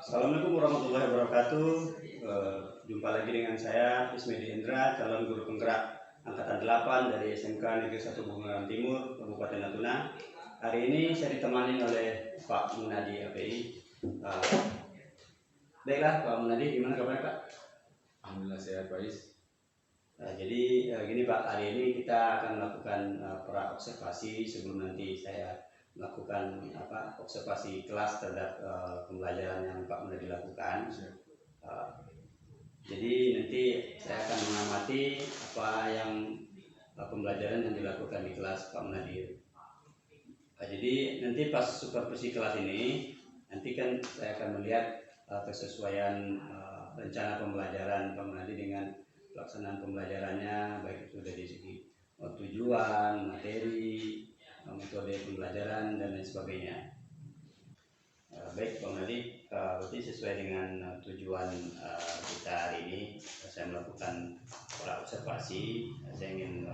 Assalamualaikum warahmatullahi wabarakatuh. Jumpa lagi dengan saya Ismedi Indra, calon guru penggerak angkatan 8 dari SMK Negeri 1 Bungaran Timur, Kabupaten Natuna. Hari ini saya ditemani oleh Pak Munadi API. Baiklah Pak Munadi, gimana kabarnya Pak? Alhamdulillah sehat Pak Is. Jadi gini Pak, hari ini kita akan melakukan pra-observasi sebelum nanti saya melakukan observasi kelas terhadap pembelajaran yang Pak Munadi lakukan. Jadi nanti saya akan mengamati apa yang pembelajaran yang dilakukan di kelas Pak Munadi. Jadi nanti pas supervisi kelas ini, nanti kan saya akan melihat kesesuaian rencana pembelajaran Pak Munadi dengan pelaksanaan pembelajarannya, baik itu dari segi tujuan, materi, metode pembelajaran dan lain sebagainya. Baik Pak Munadi, berarti sesuai dengan tujuan kita hari ini, saya melakukan observasi. Saya ingin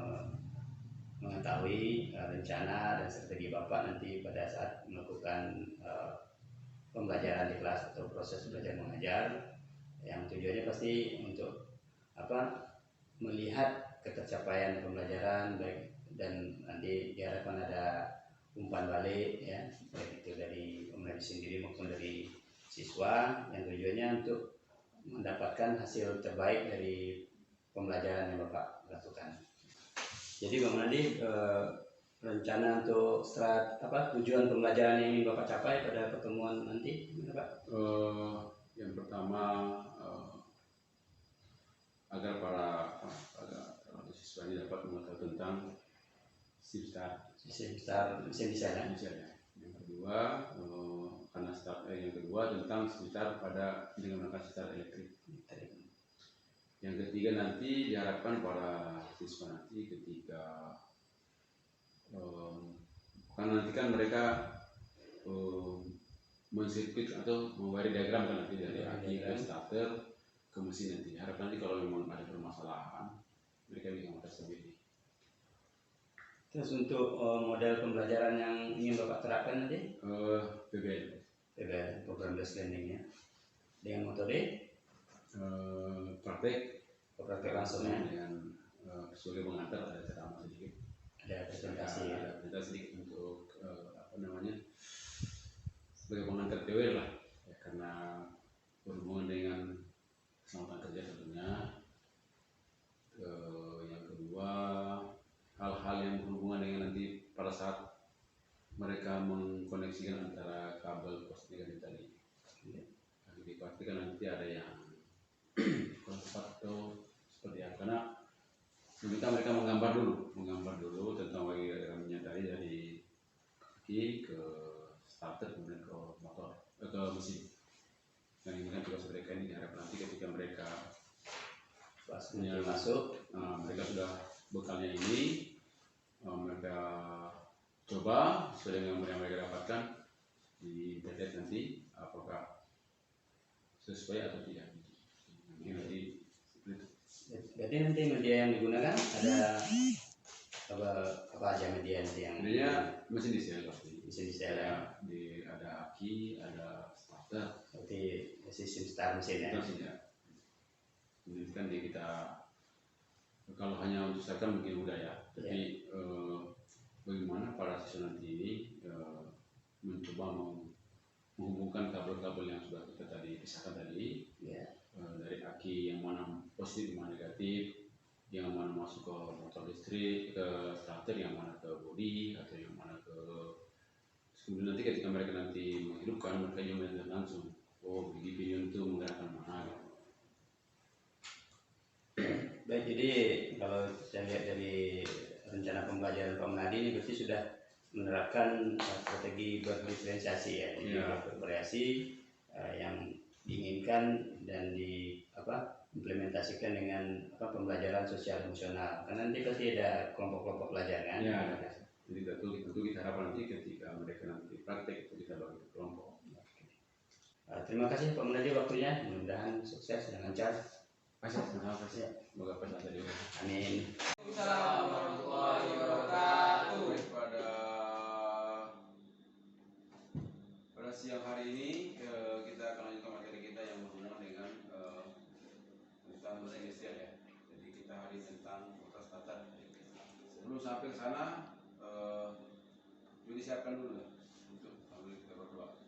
mengetahui rencana dan strategi Bapak nanti pada saat melakukan pembelajaran di kelas atau proses belajar mengajar, yang tujuannya pasti untuk melihat ketercapaian pembelajaran, baik dan nanti diharapkan ada umpan balik ya, baik itu dari pemerintah sendiri maupun dari siswa, yang tujuannya untuk mendapatkan hasil terbaik dari pembelajaran yang Bapak lakukan. Jadi Bang Munadi, rencana untuk tujuan pembelajaran yang ingin Bapak capai pada pertemuan nanti gimana Pak? Yang pertama agar para siswa ini dapat mengetahui tentang sistem desain. Yang kedua tentang SIMSTAR pada dengan menggunakan SIMSTAR elektrik. Yang ketiga nanti diharapkan para siswa nanti ketika karena nanti kan mereka mensirkuit atau membuat diagram kan nanti dari aki ke starter ke mesin nanti. Harap nanti kalau memang ada permasalahan mereka bisa mengatasi sendiri. Terus untuk model pembelajaran yang ingin Bapak terapkan nanti? PBL, program based learning ya. Dengan metode? Praktek langsung ya. Dengan sebagai pengantar ada ceramah sedikit. Ada presentasi. Ada presentasi sedikit untuk sebagai pengantar teori lah, ya, karena berhubungan dengan keselamatan kerja tentunya. Yang kedua, hal-hal yang berhubungan dengan nanti pada saat mereka mengkoneksikan antara kabel pos negatif tadi. Nanti dipastikan nanti ada yang kurang tepat atau seperti apa, karena meminta mereka menggambar dulu tentang bagaimana tadi dari kaki ke starter kemudian ke motor ke mesin. Dan ini kan tugas mereka ini diharapkan nanti ketika mereka pasnya masuk, mereka sudah bekalnya ini, mereka coba sesuai dengan yang mereka dapatkan di internet nanti apakah sesuai atau tidak. Nanti berarti nanti media yang digunakan ada apa aja media nanti yang? Mesin diesel pasti. Mesin diesel ya. Ada aki, ada starter. Berarti sistem start mesin ya. Ini kan kita kalau hanya untuk starter mungkin mudah ya. Tapi bagaimana para siswa nanti ini mencoba menghubungkan kabel-kabel yang sudah kita tadi pisahkan tadi, dari aki yang mana positif, yang mana negatif, yang mana masuk ke motor listrik, ke starter, yang mana ke bodi, atau yang mana ke. Kemudian nanti ketika mereka nanti menghidupkan, mereka juga melihat langsung, di video itu menggerakkan mana. Baik, jadi kalau saya lihat dari rencana pembelajaran Pak Munadi ini berarti sudah menerapkan strategi berdiferensiasi ya, bervariasi yang diinginkan dan implementasikan dengan pembelajaran sosial emosional. Karena nanti pasti ada kelompok-kelompok pelajar kan. Ya, jadi tentu kita harapkan nanti ketika mereka nanti praktek itu kita bagi ke kelompok. Terima kasih Pak Munadi waktunya, mudah-mudahan sukses dan lancar. Terima kasih. Semoga pesan tadi. Amin. Assalamualaikum warahmatullahi wabarakatuh. Pada siang hari ini kita akan lanjutkan materi sebelum sampai ke sana, Juli siapkan dulu ya untuk ambil kita berdoa.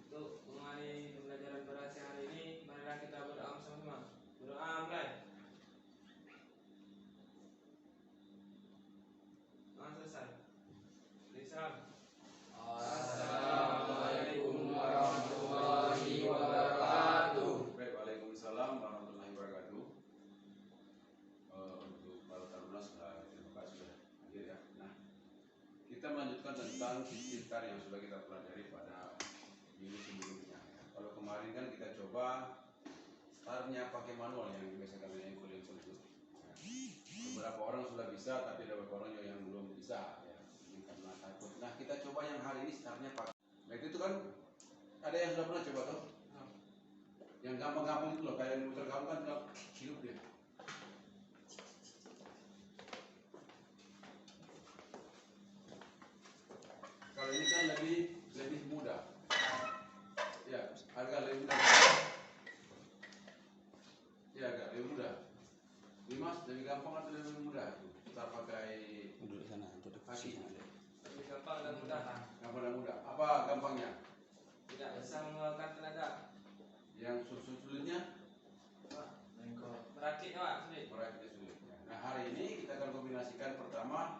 Untuk mengenai pembelajaran pada siang hari ini, marilah kita berdoa bersama-sama. Berdoa mulai. Selesai. Salam. Assalamualaikum warahmatullahi wabarakatuh. Baik, waalaikumsalam warahmatullahi wabarakatuh. Untuk para taruna sudah terima kasih sudah hadir ya. Nah, kita melanjutkan tentang istighfar yang sudah kita pelajari pada minggu sebelumnya. Kalau kemarin kan kita coba startnya pakai manual yang biasa kalian kuliah sebut. Beberapa orang sudah bisa, tapi ada beberapa orang yang belum bisa ya, ini karena takut. Nah, kita coba yang hari ini startnya pakai. Nah, itu kan ada yang sudah pernah coba tuh? Yang gampang-gampang itu loh, kayak yang muter kamu kan kalau hidup dia. Kalau ini kan lebih mudah. Ya, agak lebih mudah. Ya, agak lebih mudah. Dimas, lebih gampang atau lebih mudah? Kita pakai Duduk sana, duduk kaki. sana. Lebih gampang dan mudah. Gampang dan mudah. Apa gampangnya? Tidak bisa mengeluarkan tenaga. Yang sulitnya? Merakit Pak, sulit. Merakitnya sulit. Nah, hari ini kita akan kombinasikan pertama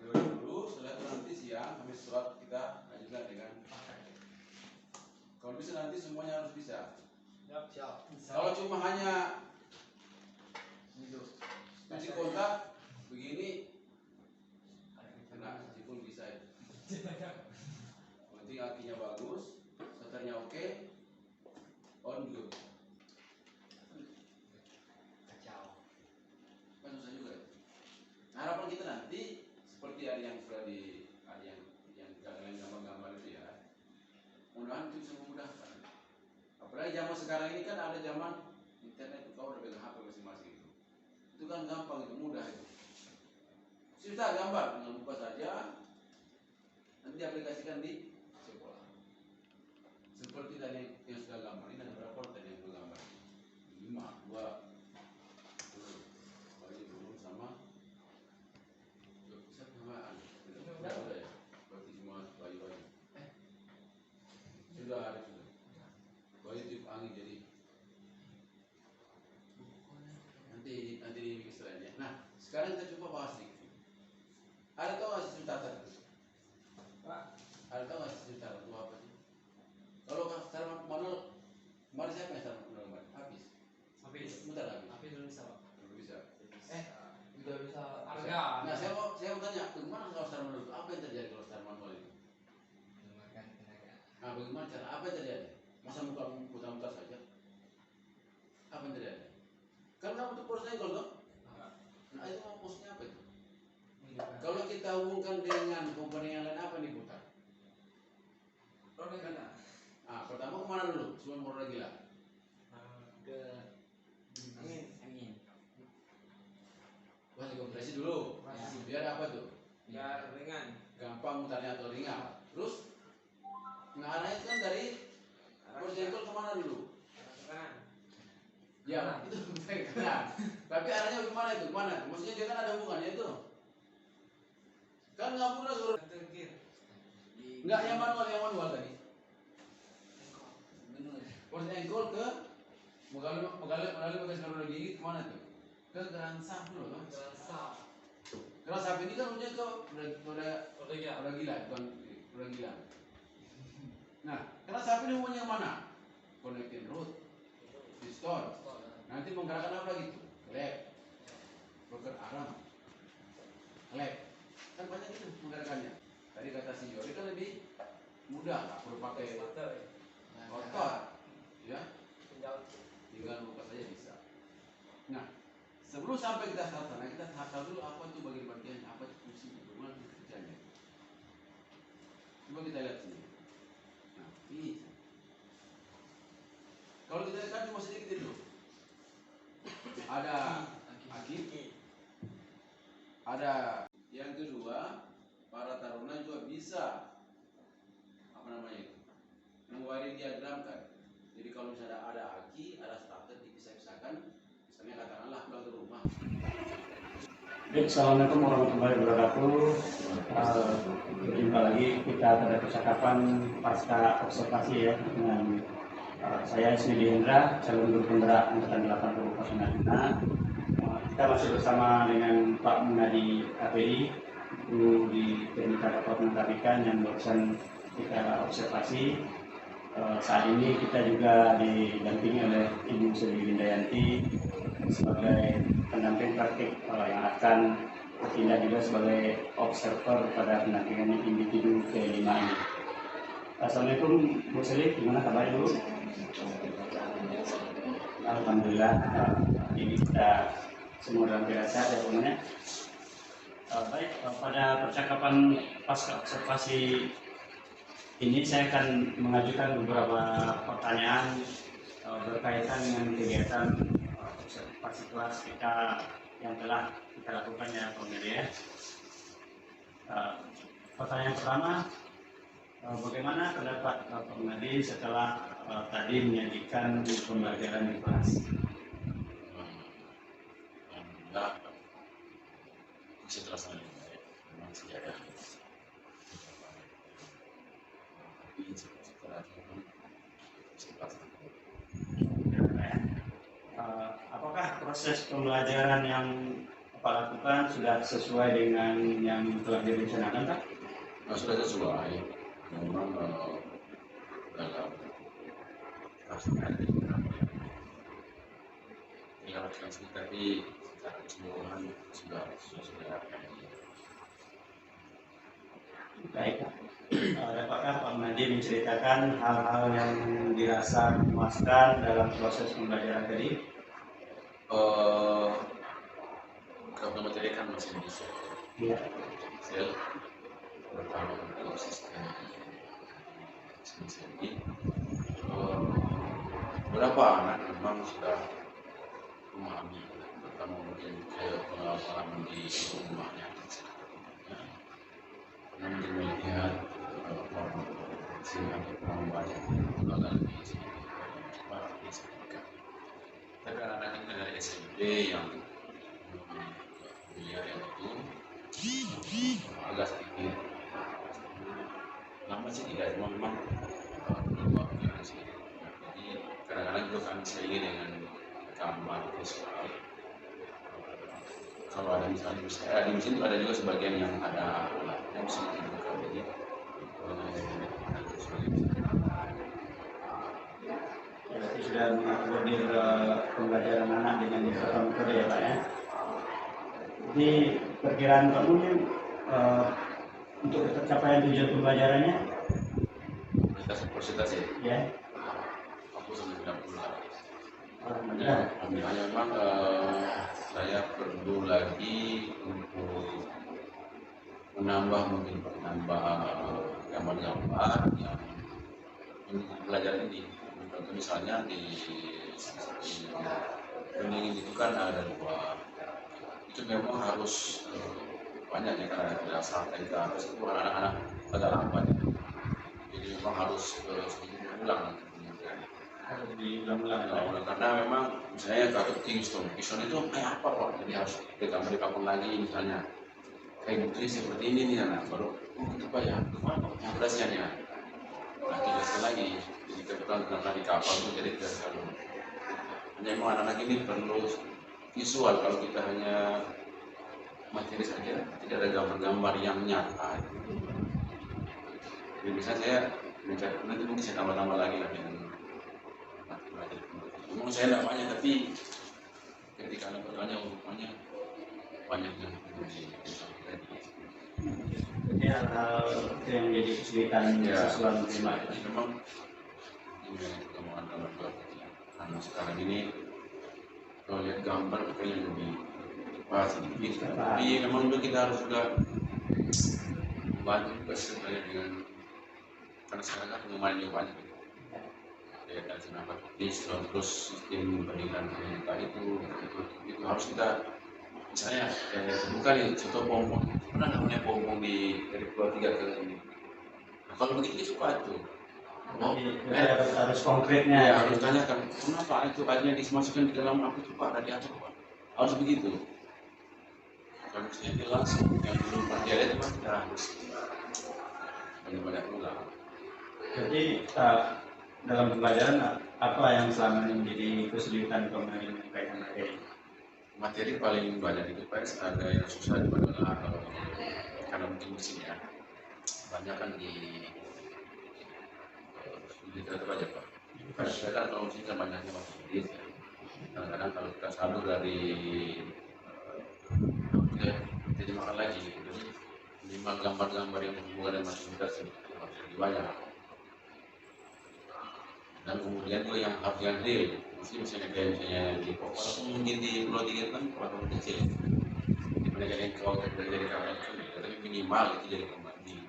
teori dulu, setelah itu nanti siang habis sholat kita lanjutkan dengan kalau bisa nanti semuanya harus bisa. Siap. Kalau cuma hanya cuci kontak begini, kena pun bisa itu. Penting akinya bagus, starternya oke, on juga bisa. Kacau. Kan susah juga ya. Nah, harapan kita nanti seperti ada yang sudah ada yang kalian gambar-gambar itu ya. Mudah-mudahan itu bisa memudahkan. Apalagi zaman sekarang ini kan ada zaman internet, kau udah pegang HP masing-masing itu. Itu kan gampang, itu mudah itu. Cerita gambar dengan buka saja, nanti aplikasikan di sekolah. Seperti tadi yang sudah gambar, ini ada berapa orang tadi yang sudah gambar? 5, 2, bagi burung sama sama udah ya, berarti semua bayi-bayi. Sudah ada sudah. Bayi tip angin jadi nanti ini istilahnya. Nah, sekarang kita coba bahas sedikit. Ada tau nggak sistem tata? Pak, Ada tau nggak sistem tata itu apa sih? Kalau secara manual, kemarin siapa yang secara manual kemarin? Habis. Bentar lagi. Tapi belum bisa, Pak. Belum bisa. Udah bisa. harga. Nah, saya mau tanya, bagaimana kalau secara manual itu? Apa yang terjadi kalau secara manual itu? Mengeluarkan tenaga. Nah, bagaimana cara? Apa yang terjadi? Masa muka muter-muter saja? Apa yang terjadi? Kan kamu tuh posnya kalau tuh? Nah, itu mau posnya apa itu? Kalau kita hubungkan dengan komponen yang lain, apa nih putar? Roda gila. Nah, pertama kemana dulu? Sebelum roda gila. Ke Angin. Wah, kompresi dulu. Kompresi. Biar apa tuh? Biar ringan. Gampang mutarnya atau ringan. Terus, nah arahnya itu kan dari horizontal kemana dulu? Arah ke kanan. Ya, itu kanan. Tapi arahnya kemana itu? Kemana? Maksudnya dia kan ada hubungannya itu. Kan nggak mungkin suruh. Satu kir. Nggak yang manual tadi. Pos engkol ke megali pakai sekarang gigi kemana tuh? Ke gerangsang dulu kan? Gerangsang ini kan udah ke udah gila, bukan udah gila. Nah, gerangsang ini hubungannya mana? Connecting root, piston. Nanti menggerakkan apa lagi tuh? Klep, broker arm, klep. Kan banyak itu menggerakkannya. Tadi kata si Yori kan lebih mudah, nggak perlu pakai otot, ya. Tinggal buka saja bisa. Nah, sebelum sampai kita start sana, kita tahu dulu apa itu bagian-bagian, apa itu fungsinya, bagaimana itu kerjanya. Coba kita lihat sini. Nah, ini. Kalau kita lihat cuma sedikit itu. Ada aki, ada yang kedua, para taruna juga bisa apa namanya itu, membuat diagram kan. Jadi kalau misalnya ada aki, ada starter dipisah-pisahkan, bisa misalnya katakanlah pulang ke rumah. Baik, assalamualaikum warahmatullahi wabarakatuh. Berjumpa lagi kita pada percakapan pasca observasi ya dengan saya Ismi Hendra, calon guru penggerak angkatan 80 Pasunadina. Kita masih bersama dengan Pak Munadi API, guru di Teknik Departemen Tarikan yang barusan kita observasi. Saat ini kita juga didampingi oleh Ibu Sri Windayanti sebagai pendamping praktik yang akan bertindak juga sebagai observer pada pendampingan individu ke-5 ini. Assalamualaikum Bu Sri, gimana kabarnya Bu? Alhamdulillah, ini kita semua dalam keadaan sehat ya semuanya. Baik, pada percakapan pasca observasi ini saya akan mengajukan beberapa pertanyaan berkaitan dengan kegiatan observasi kelas kita yang telah kita lakukan ya pemirsa. Pertanyaan pertama, bagaimana pendapat Pak Munadi setelah tadi menyajikan pembelajaran di kelas? Alhamdulillah, konsentrasi memang sejaga. Apakah proses pembelajaran yang Pak lakukan sudah sesuai dengan yang telah direncanakan, Pak? Sudah sesuai. Memang dalam pelaksanaan tinggal translasi tapi secara keseluruhan sudah Baik. Apakah Pak Munadi menceritakan hal-hal yang dirasa memuaskan dalam proses pembelajaran tadi? Kalau materi kan masih bisa. Iya. Saya pertama untuk sistem ini beberapa anak memang sudah memahami, pertama mungkin pengalaman di rumahnya. Karena mungkin melihat sehingga banyak lembaga di sini. Tapi anak-anak ini dari SMP yang kuliah yang itu agak sedikit lama sih tidak, cuma memang berubah pikiran sih. Jadi kadang-kadang juga kami selingi dengan gambar visual. Kalau ada misalnya di mesin itu ada juga sebagian yang ada alatnya bisa dibuka, jadi Berarti sudah mengakomodir pembelajaran anak dengan metode ya Pak ya. Jadi perkiraan Pak Munadi untuk tercapaian tujuan pembelajarannya? Persentase Ya. aku sampai 90 lah. Alhamdulillah. Alhamdulillah memang saya perlu lagi untuk menambah gambar-gambar yang untuk pelajaran ini. Contoh misalnya di pendingin itu kan ada 2, itu memang harus banyak ya karena tidak sampai ke atas itu anak-anak agak lambat. Jadi memang harus diulang. Harus diulang-ulang. Karena memang misalnya kalau Kingston itu kayak apa Pak? Jadi harus kita bangun lagi misalnya kayak gitu seperti ini nih anak baru itu Pak ya pengoperasian ya. Nah kita lagi jadi kebetulan karena di kapal itu jadi tidak terlalu. Hanya memang anak-anak ini perlu visual, kalau kita hanya materi saja tidak ada gambar-gambar yang nyata. Jadi misalnya saya mencari nanti mungkin saya tambah-tambah lagi lah dengan materi. Memang saya tidak banyak, tapi ketika ada bertanya rupanya banyak yang disampaikan. Jadi hal-hal itu yang menjadi kesulitan siswa menerima. Memang ini pertemuan gambar karena sekarang ini kalau lihat gambar kayaknya lebih pas sedikit. Tapi memang juga kita harus juga membantu juga sebenarnya dengan karena sekarang kan pengumuman juga banyak. Ya dan kenapa terus sistem pendidikan itu harus kita misalnya bukan nih contoh pompong, pernah nggak punya pompong dari Pulau 3 ke ini? Nah, kalau begitu dia suka tuh Harus konkretnya. Ya, harus tanyakan kenapa itu airnya dimasukkan di dalam apa itu Pak, radiator Pak, harus begitu. Kalau misalnya dia langsung yang belum pernah dia lihat Pak, kita harus banyak-banyak ulang. Jadi dalam pembelajaran apa yang selama ini menjadi kesulitan kemarin berkaitan materi? Materi paling banyak itu Pak, ada yang susah di mana karena mungkin mesinnya banyak kan di literatur aja Pak. Kadang-kadang kalau mesin kan banyaknya masih sedikit ya. Kadang-kadang kalau kita salur dari terjemahkan lagi, jadi minimal gambar-gambar yang berhubungan dengan masing-masing harus lebih banyak. Dan kemudian juga yang harus yang real, misalnya kayak misalnya di walaupun mungkin di Pulau Tiga kan walaupun kecil, di mana yang kalau kita jadi kamar itu, tapi minimal itu jadi pembanding.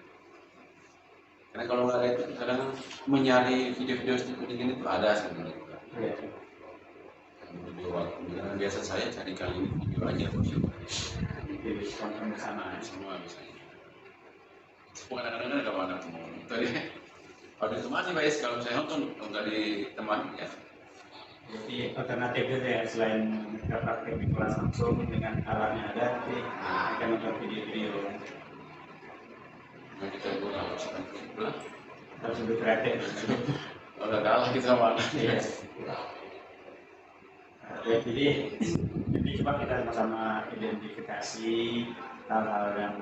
Karena kalau nggak ada itu kadang mencari video-video seperti ini itu ada sebenarnya. Video waktu, biasa saya cari kali ini video aja Sama semua misalnya. Semua kadang-kadang ada anak mau tadi kalau ditemani Pak Is, kalau saya nonton nggak ditemani ya. Jadi alternatif itu ya, selain mereka praktek di kelas langsung dengan alatnya ada, tapi mereka nonton video-video Nah kita buat apa sih kan pulang. harus lebih kreatif. Udah kalah kita sama anak. Iya. Ya, jadi coba kita sama-sama identifikasi hal-hal yang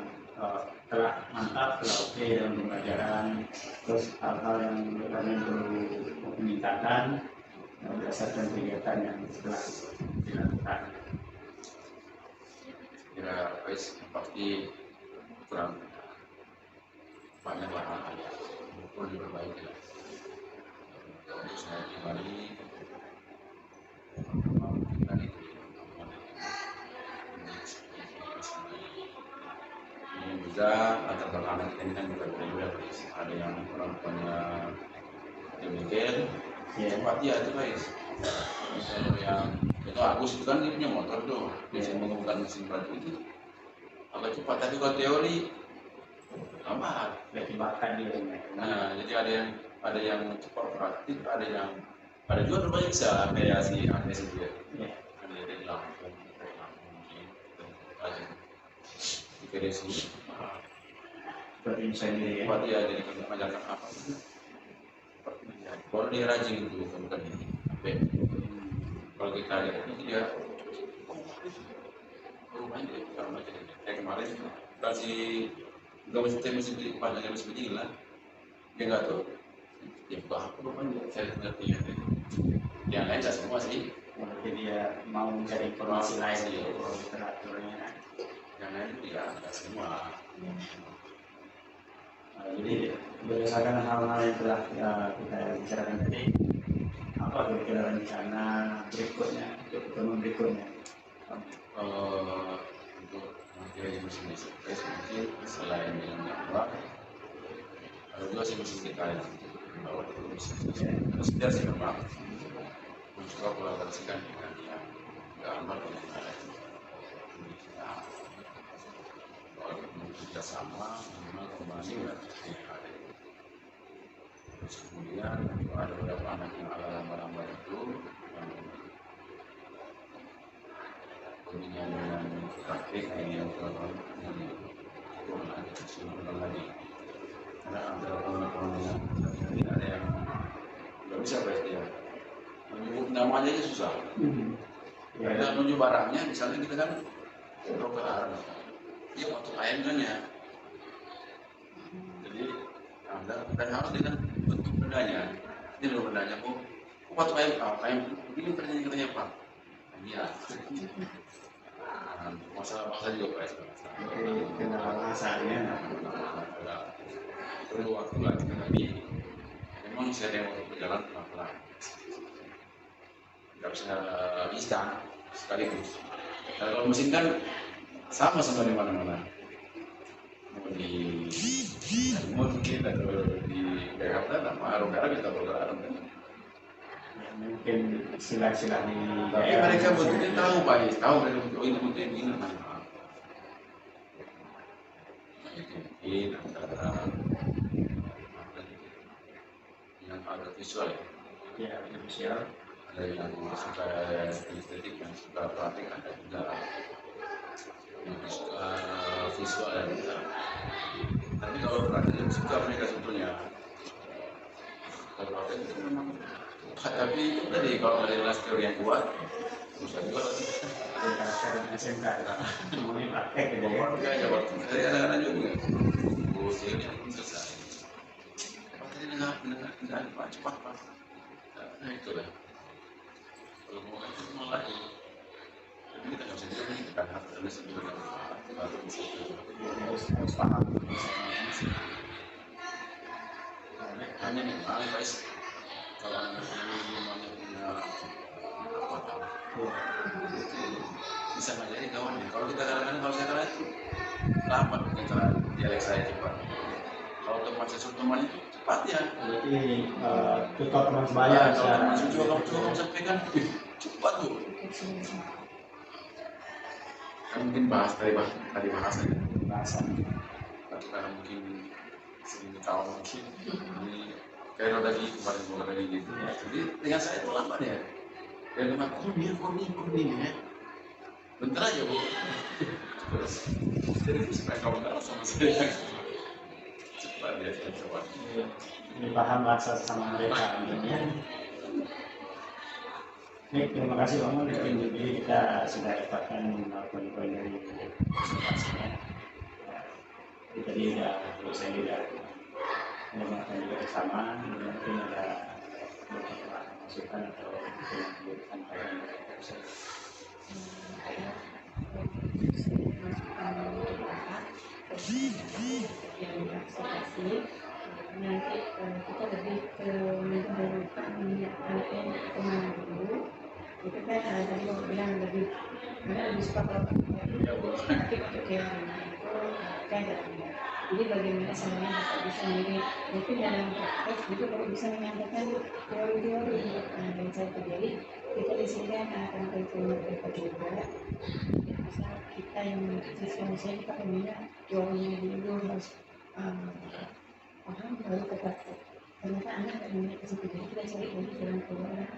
telah mantap, telah oke dalam pembelajaran, terus hal-hal yang perlu meningkatkan berdasarkan kegiatan yang telah dilakukan. Ya, guys, pasti kurang banyak hal yang perlu diperbaiki. Untuk saya pribadi, ini juga antar anak kita ini kan juga berbeda, ada yang orang punya demikian, pasti ada guys. Misalnya yang itu Agus itu kan dia punya motor tuh, biasanya menggunakan mesin batu itu agak cepat, tapi kalau teori lambat. Lebih bahkan dia. Nah, jadi ada yang cepat praktik, ada juga berbanyak bisa kayak si Agnes itu ya. Ada dari Lampung mungkin, aja. Di Kedesi. Seperti misalnya ya. Buat dia jadi mengajarkan apa itu. Kalau dia rajin itu bukan ini. Kalau kita lihat ini dia rumahnya dia kalau macam ini. Kayak kemarin kasih gak mesti di panjangnya mesti begini lah. Dia nggak tahu. Ya bukan apa rupanya saya ngerti ya. Yang lain nggak semua sih. Mungkin dia mau mencari informasi lain di literaturnya. Yang lain tidak nggak semua. Jadi berdasarkan hal-hal yang telah kita bicarakan tadi, apa kira-kira rencana berikutnya, untuk pertemuan berikutnya? Untuk materi mesin mungkin selain yang kedua, ada juga sih mesin kita yang bawa itu terus dia sih memang mencoba kolaborasikan dengan yang gambar yang ada kalau kita sama memang kembali ya terus kemudian ada beberapa anak yang ala lambar-lambar itu yang kemudian dengan praktik yang ulang lagi karena antara teman-teman yang ada yang nggak bisa bahas dia menyebut namanya aja susah. Kita menuju barangnya misalnya kita kan broker Arab dia untuk ayam kan ya jadi anda kan harus dengan bentuk bendanya ini loh bendanya kok patok ayam ini katanya Pak iya masalah bahasa juga Pak Kendala bahasanya. Perlu waktu lagi tapi memang saya yang untuk berjalan pelan-pelan nggak bisa instan sekaligus kalau mesin kan sama di mana-mana mau di mungkin atau di Jakarta sama Arab kita bergerak Mungkin istilah-istilah di tapi mereka bentuknya tahu Pak tahu mereka ini bentuknya begini ini antara visual ya. Ya, visual. Ada yang suka estetik, yang suka praktik, ada juga yang suka visual dan kita. Tapi kalau praktik yang suka mereka sebetulnya. Kalau praktik itu memang. Tapi tadi kalau dari kelas teori yang kuat, susah juga. Karakter SMK semuanya praktek gitu ya. Keluarga aja waktu dari anak-anak juga. Ini selesai. Tadi dengar Pak cepat Pak. Nah itulah. Kalau mau itu malah itu. Tapi kita nggak bisa bilang kita kan harus sebenarnya baru bisa Harus paham. hanya memang guys kalau anak yang punya bisa ngajari kawan ya. Kalau kita kadang-kadang kalau saya kira itu lambat mungkin cara dialek saya cepat. Kalau teman saya suruh teman itu cepat ya. Berarti tutor teman sebaya Kalau teman saya juga kalau kamu sampaikan cepat tuh. Kan mungkin tadi bahasa ya. bahasa. Tapi karena mungkin sering kawan mungkin ini kayak lagi kemarin lagi gitu. Jadi dengan saya itu lambat ya. Dan dengan kuning ya. Bentar aja bu. Jadi supaya kamu tahu sama saya. Cepat ya, cepat. Ini paham bahasa sama mereka tentunya. Baik, terima kasih Om. Jadi kita sudah dapatkan poin-poin dari presentasinya. Jadi tadi saya juga mendengarkan juga bersama. Mungkin ada beberapa masukan atau yang perlu disampaikan dari Profesor. Yang transportasi nanti kita lebih ke mendahulukan minyak anaknya kemana dulu itu kan tadi mau bilang lebih suka kalau tapi untuk yang itu kan jadi bagaimana sebenarnya Bapak bisa sendiri mungkin dalam praktek juga Bapak bisa menyampaikan teori-teori dan saya jadi kita di sini kan akan bertemu mereka juga bisa kita yang misalnya kita punya teorinya dulu harus paham baru ke praktek ternyata anak tidak minat ke situ jadi kita cari lagi jalan keluar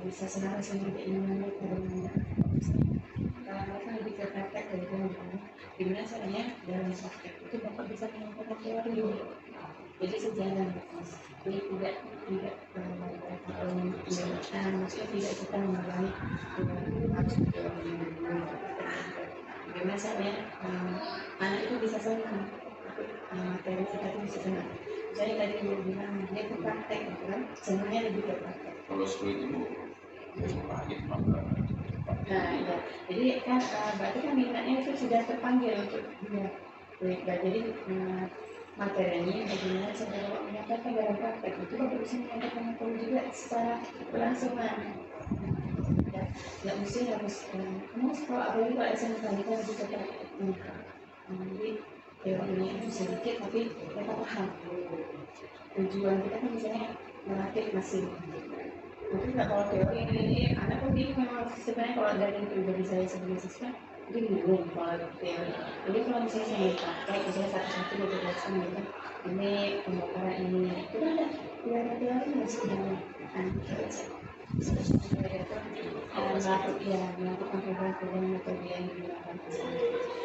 bisa selaras dengan keinginan bagaimana mereka lebih ke praktek dari gimana caranya dalam praktek itu Bapak bisa menyampaikan teori dulu jadi sejalan jadi tidak maksudnya tidak kita mengulangi harus teori dulu gimana caranya anak itu bisa senang materi kita itu bisa senang jadi tadi ibu bilang dia ke praktek gitu kan senangnya lebih ke praktek Kalau sulit itu pahit maka nah ya jadi kan berarti kan minatnya itu sudah terpanggil untuk dia jadi materinya bagaimana cara menyampaikan dalam praktek itu Bapak bisa menyampaikan materi juga secara berlangsungan nggak mesti harus kalau apalagi kalau SMK kita lebih ke praktek jadi teorinya itu sedikit tapi mereka paham tujuan kita kan misalnya melatih mesin mungkin nggak kalau teori ini anak pun ini memang sebenarnya kalau dari pribadi saya sebagai siswa dia bingung kalau teori jadi kalau misalnya saya pakai misalnya satu-satu dijelaskan gitu ini pembakaran ini itu ada teori masih dalam melakukan perubahan metode yang digunakan itu saya